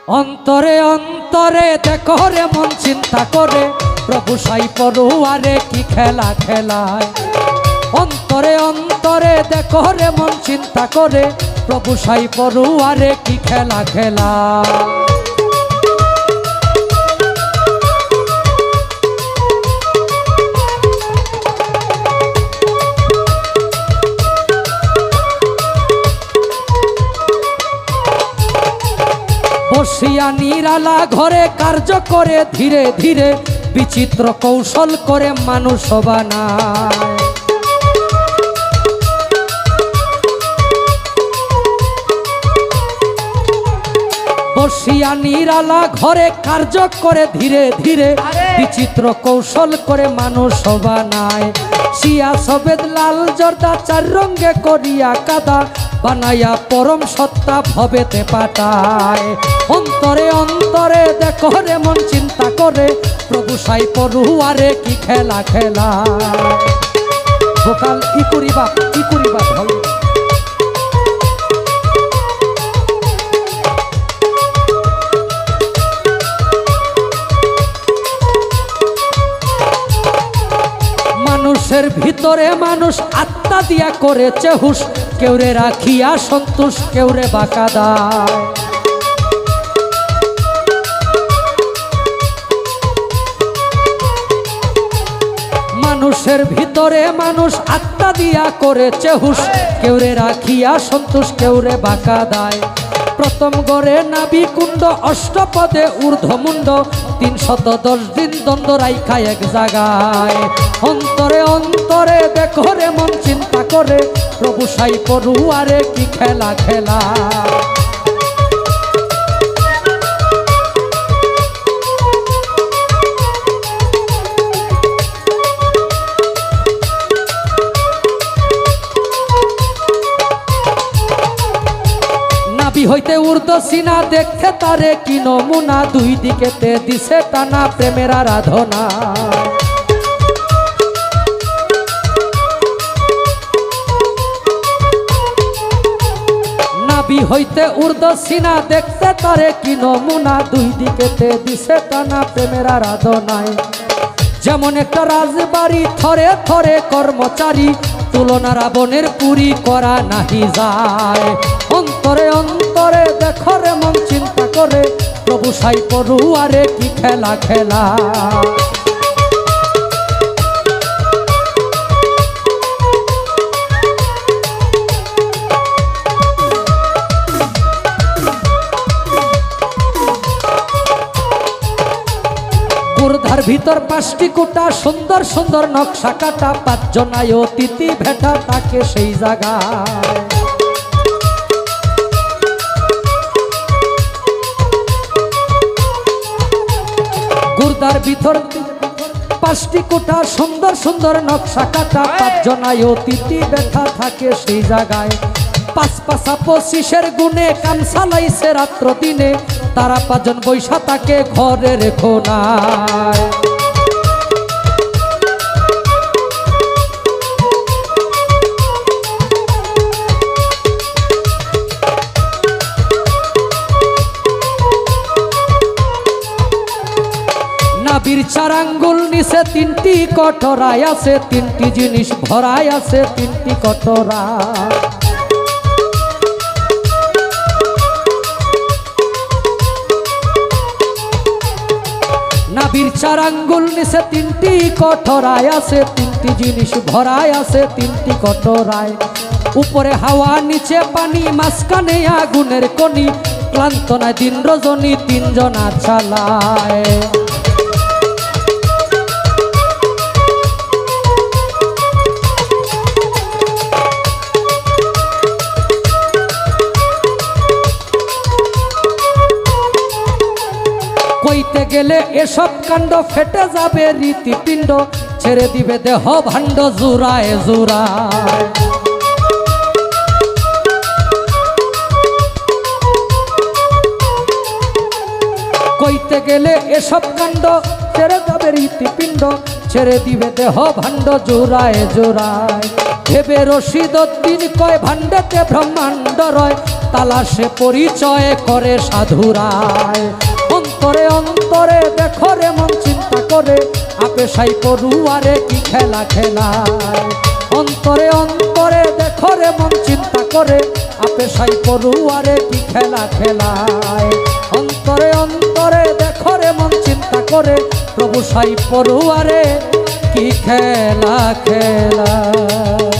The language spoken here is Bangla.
অন্তরে অন্তরে দেখো রে মন চিন্তা করে প্রভু সাই পড়ুয়ারে কি খেলা খেলায়। অন্তরে অন্তরে দেখো রে মন চিন্তা করে প্রভু সাই পড়ুয়ারে কি খেলা খেলায়। বসিয়া নিরালা ঘরে কার্য করে ধীরে ধীরে বিচিত্র কৌশল করে মানুষ বানায়। বসিয়া নিরালা ঘরে কার্য করে ধীরে ধীরে বিচিত্র কৌশল করে মানুষ বানায়। শিয়া সবেদ লাল জর্দা চার রঙ্গে করিয়া কাদা বানাইয়া পরম সত্তা ভবেতে পাঠায়। অন্তরে অন্তরে দেখো রে মন চিন্তা করে প্রভু সাই পড়ুয়ারে কি খেলা খেলা। ভোকাল ই করিবা ভালো। মানুষের ভিতরে মানুষ আত্মা দিয়া করেছে হুশ, কেউরে রাখিয়া সন্তোষ কেউরে বাঁকা দেয়। মানুষের ভিতরে মানুষ আত্মা দিয়া করেছে হুশ, কেউরে রাখিয়া সন্তোষ কেউরে বাঁকা দেয়। প্রথম গড়ে নাবি কুণ্ড অষ্টপদে ঊর্ধ্বমুণ্ড 310 দিন দ্বন্দ্ব রাইখা এক জায়গায়। অন্তরে অন্তরে দেখো রে মন চিন্তা করে প্রভু সাই পড়ুয়ারে কি খেলা খেলা। নাভি হইতে ঊর্ধ্ব সিনা দেখতে তারে কি নমুনা, দুই দিকেতে দিছে টানা প্রেমের আরাধনা। নাভি হইতে ঊর্ধ্ব সিনা দেখতে তারে কি নমুনা, দুই দিকেতে দিছে টানা প্রেমের আরাধনায়। যেমন একটা রাজবাড়ি থরে থরে কর্মচারী, তুলনা রাবণের পুরী করা নাহি যায়। অন্তরে অন্তরে দেখো রে মন চিন্তা করে প্রভু সাই পড়ুয়ারে কি খেলা খেলা। গুরধার ভিতর 5টি কোটা সুন্দর সুন্দর নকশা কাটা, 5 জনায় অতিথি ভেটা তাকে সেই জায়গায়। গুরদার ভিতর 5টি কোটা সুন্দর সুন্দর নকশা কাটা, 5 জনায় অতিথি বেঠা থাকে সেই জায়গায়। 5 পাঁচা 25-এর গুণে কাম চালাইছে রাত্র দিনে, তারা 5 জন বৈশা তাকে ঘরে রেখো নাই। নাভির 4 আঙ্গুল নিচে 3টি কটরায় আছে, 3টি জিনিস ভরায় আছে 3টি কটরা। নাভির 4 আঙ্গুল নিচে 3টি কটরায় আছে, 3টি জিনিস ভরায় আছে 3টি কটরায়। উপরে হাওয়া নিচে পানি মাঝখানে আগুনের কণি, ক্লান্ত নয় দিন রজনী 3 জনা চালায়। কইতে গেলে এসব কাণ্ড ফেটে যাবে রীতিপিণ্ড, ছেড়ে দিবে দেহ ভাণ্ড জোড়ায় জোড়ায়। কইতে গেলে এসব কাণ্ড ছেড়ে যাবে রীতিপিণ্ড, ছেড়ে দিবে দেহ ভাণ্ড জোড়ায় জোড়ায়। ভেবে রশিদউদ্দিন কয় ভাণ্ডেতে ব্রহ্মাণ্ড রয়, তালাশে পরিচয় করে সাধুরায়। অন্তরে অন্তরে দেখো রে মন চিন্তা করে, আপে সাই পড়ুয়ারে কি খেলা খেলায়। অন্তরে অন্তরে দেখো রে মন চিন্তা করে, আপে সাই পড়ুয়ারে কি খেলা খেলায়। অন্তরে অন্তরে দেখো রে মন চিন্তা করে, প্রভু সাই পড়ুয়ারে কি খেলা খেলায়।